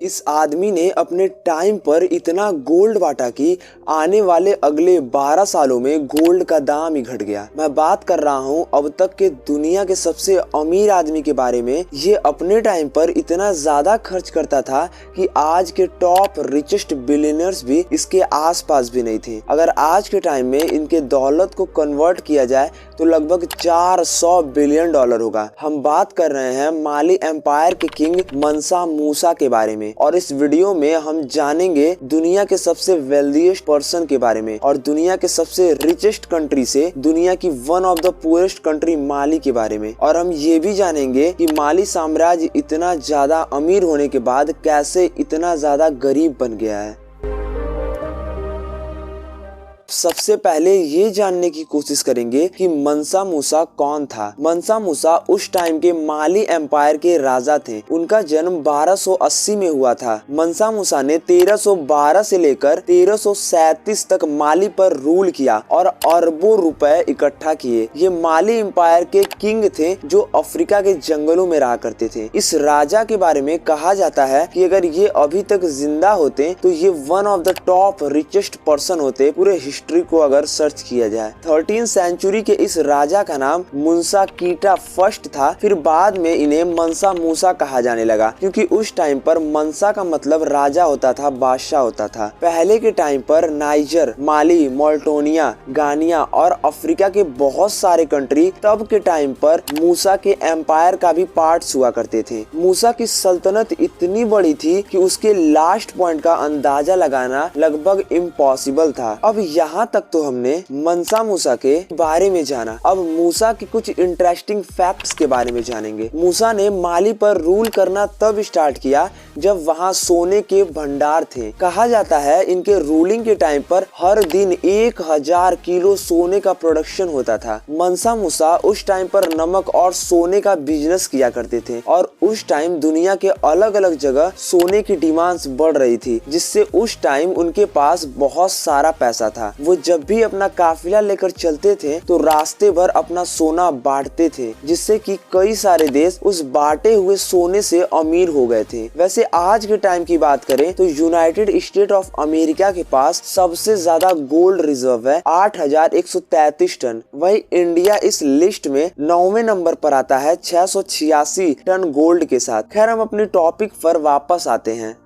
इस आदमी ने अपने टाइम पर इतना गोल्ड बांटा कि आने वाले अगले 12 सालों में गोल्ड का दाम ही घट गया। मैं बात कर रहा हूँ अब तक के दुनिया के सबसे अमीर आदमी के बारे में। ये अपने टाइम पर इतना ज्यादा खर्च करता था कि आज के टॉप रिचेस्ट बिलियनर्स भी इसके आसपास भी नहीं थे। अगर आज के टाइम में इनके दौलत को कन्वर्ट किया जाए तो लगभग 400 बिलियन डॉलर होगा। हम बात कर रहे हैं माली एम्पायर के किंग मंसा मूसा के बारे में, और इस वीडियो में हम जानेंगे दुनिया के सबसे वेल्दीएस्ट पर्सन के बारे में और दुनिया के सबसे रिचेस्ट कंट्री से दुनिया की one of the poorest country Mali के बारे में। और हम ये भी जानेंगे कि माली साम्राज्य इतना ज्यादा अमीर होने के बाद कैसे इतना ज्यादा गरीब बन गया है। सबसे पहले ये जानने की कोशिश करेंगे कि मंसा मूसा कौन था। मंसा मूसा उस टाइम के माली एम्पायर के राजा थे। उनका जन्म 1280 में हुआ था। मंसा मूसा ने 1312 से लेकर 1337 तक माली पर रूल किया और अरबों रुपए इकट्ठा किए। ये माली एम्पायर के किंग थे जो अफ्रीका के जंगलों में रहा करते थे। इस राजा के बारे में कहा जाता है कि अगर ये अभी तक जिंदा होते तो ये one of the top richest person होते पूरे हिस्ट्री को अगर सर्च किया जाए। 13th सेंचुरी के इस राजा का नाम मुंसा कीटा फर्स्ट था। फिर बाद में इन्हें मंसा मूसा कहा जाने लगा क्योंकि उस टाइम पर मंसा का मतलब राजा होता था, बादशाह होता था। पहले के टाइम पर नाइजर, माली, मोल्टोनिया, गानिया और अफ्रीका के बहुत सारे कंट्री तब के टाइम पर मूसा के एम्पायर का भी पार्ट्स हुआ करते थे। मूसा की सल्तनत इतनी बड़ी थी कि उसके लास्ट पॉइंट का अंदाजा लगाना लगभग इम्पॉसिबल था। अब यहाँ तक तो हमने मंसा मूसा के बारे में जाना। अब मूसा के कुछ इंटरेस्टिंग फैक्ट्स के बारे में जानेंगे। मूसा ने माली पर रूल करना तब स्टार्ट किया जब वहाँ सोने के भंडार थे। कहा जाता है इनके रूलिंग के टाइम पर हर दिन 1000 किलो सोने का प्रोडक्शन होता था। मंसा मूसा उस टाइम पर नमक और सोने का बिजनेस किया करते थे और उस टाइम दुनिया के अलग अलग जगह सोने की डिमांड्स बढ़ रही थी, जिससे उस टाइम उनके पास बहुत सारा पैसा था। वो जब भी अपना काफिला लेकर चलते थे तो रास्ते भर अपना सोना बांटते थे, जिससे कि कई सारे देश उस बांटे हुए सोने से अमीर हो गए थे। वैसे आज के टाइम की बात करें तो यूनाइटेड स्टेट ऑफ अमेरिका के पास सबसे ज्यादा गोल्ड रिजर्व है 8133 टन। वही इंडिया इस लिस्ट में 9वें नंबर पर आता है 686 टन गोल्ड के साथ। खैर हम अपने टॉपिक पर वापस आते हैं।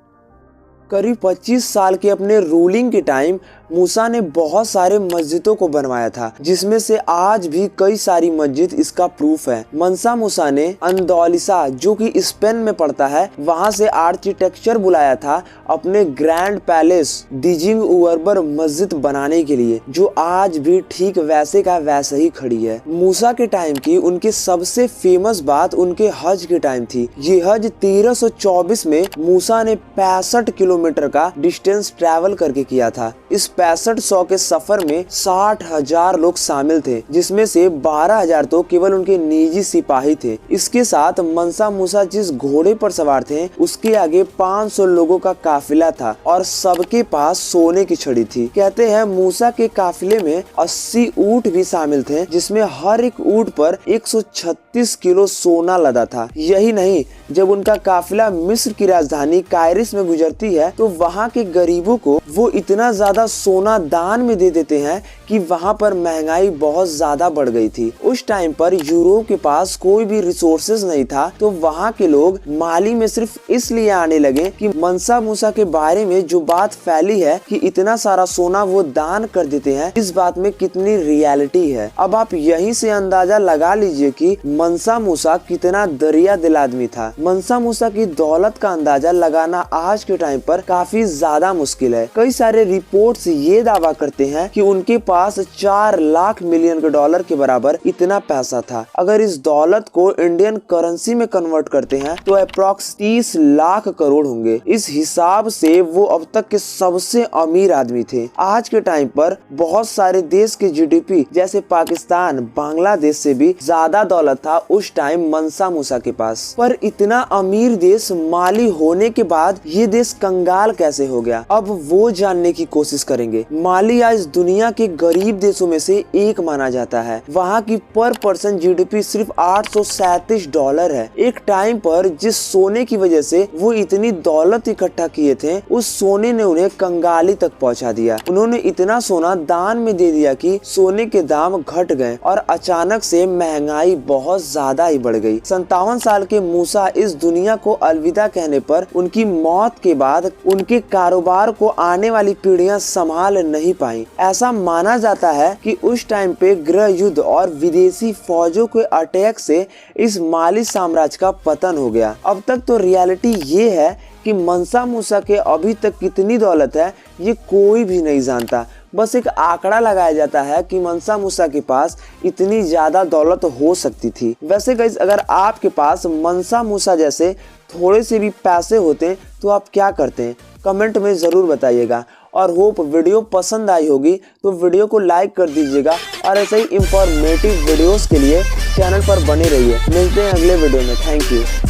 करीब 25 साल के अपने रूलिंग के टाइम मूसा ने बहुत सारे मस्जिदों को बनवाया था, जिसमें से आज भी कई सारी मस्जिद इसका प्रूफ है। मंसा मूसा ने अंदौलिसा जो कि स्पेन में पड़ता है वहां से आर्किटेक्चर बुलाया था अपने ग्रैंड पैलेस डिजिंग उर्बर मस्जिद बनाने के लिए, जो आज भी ठीक वैसे का वैसे ही खड़ी है। मूसा के टाइम की उनकी सबसे फेमस बात उनके हज के टाइम थी। ये हज 1324 में मूसा ने 65 किलोमीटर का डिस्टेंस ट्रैवल करके किया था। इस 6500 के सफर में 60,000 लोग शामिल थे, जिसमें से 12,000 तो केवल उनके निजी सिपाही थे। इसके साथ मंसा मूसा जिस घोड़े पर सवार थे उसके आगे 500 लोगों का काफिला था और सबके पास सोने की छड़ी थी। कहते हैं मूसा के काफिले में 80 ऊंट भी शामिल थे, जिसमें हर एक ऊंट पर 136 किलो सोना लदा था। यही नहीं, जब उनका काफिला मिस्र की राजधानी कायरिस में गुजरती है तो वहाँ के गरीबों को वो इतना ज्यादा सोना दान में दे देते हैं कि वहाँ पर महंगाई बहुत ज्यादा बढ़ गई थी। उस टाइम पर यूरोप के पास कोई भी रिसोर्सेज नहीं था, तो वहाँ के लोग माली में सिर्फ इसलिए आने लगे कि मंसा मूसा के बारे में जो बात फैली है कि इतना सारा सोना वो दान कर देते हैं, इस बात में कितनी रियलिटी है। अब आप यहीं से अंदाजा लगा लीजिए कि मंसा मूसा कितना दरिया दिल आदमी था। मंसा मूसा की दौलत का अंदाजा लगाना आज के टाइम पर काफी ज्यादा मुश्किल है। कई सारे रिपोर्ट्स ये दावा करते हैं कि उनके पास 4 लाख मिलियन डॉलर के बराबर इतना पैसा था। अगर इस दौलत को इंडियन करेंसी में कन्वर्ट करते हैं तो अप्रॉक्स 30 लाख करोड़ होंगे। इस हिसाब से वो अब तक के सबसे अमीर आदमी थे। आज के टाइम पर बहुत सारे देश के जीडीपी जैसे पाकिस्तान, बांग्लादेश से भी ज्यादा दौलत था उस टाइम मंसा मूसा के पास। पर इतना अमीर देश माली होने के बाद ये देश कंगाल कैसे हो गया, अब वो जानने की कोशिश करेंगे। करेंगे। माली आज दुनिया के गरीब देशों में से एक माना जाता है। वहाँ की पर पर्सन जीडीपी सिर्फ $837 है। एक टाइम पर जिस सोने की वजह से वो इतनी दौलत इकट्ठा किए थे, उस सोने ने उन्हें कंगाली तक पहुंचा दिया। उन्होंने इतना सोना दान में दे दिया कि सोने के दाम घट गए और अचानक से महंगाई बहुत ज्यादा ही बढ़ गई। 57 साल के मूसा इस दुनिया को अलविदा कहने पर उनकी मौत के बाद उनके कारोबार को आने वाली पीढ़ियां संभाल नहीं पाई। ऐसा माना जाता है कि उस टाइम पे गृह युद्ध और विदेशी फौजों के अटैक से इस माली साम्राज्य का पतन हो गया। अब तक तो रियलिटी ये है कि मंसा मूसा के अभी तक कितनी दौलत है ये कोई भी नहीं जानता। बस एक आंकड़ा लगाया जाता है कि मंसा मूसा के पास इतनी ज्यादा दौलत हो सकती थी। वैसे गाइस, अगर आपके पास मंसा मूसा जैसे थोड़े से भी पैसे होते तो आप क्या करते? कमेंट में जरूर बताइएगा। और होप वीडियो पसंद आई होगी तो वीडियो को लाइक कर दीजिएगा और ऐसे ही इंफॉर्मेटिव वीडियोस के लिए चैनल पर बने रहिए। मिलते हैं अगले वीडियो में। Thank you.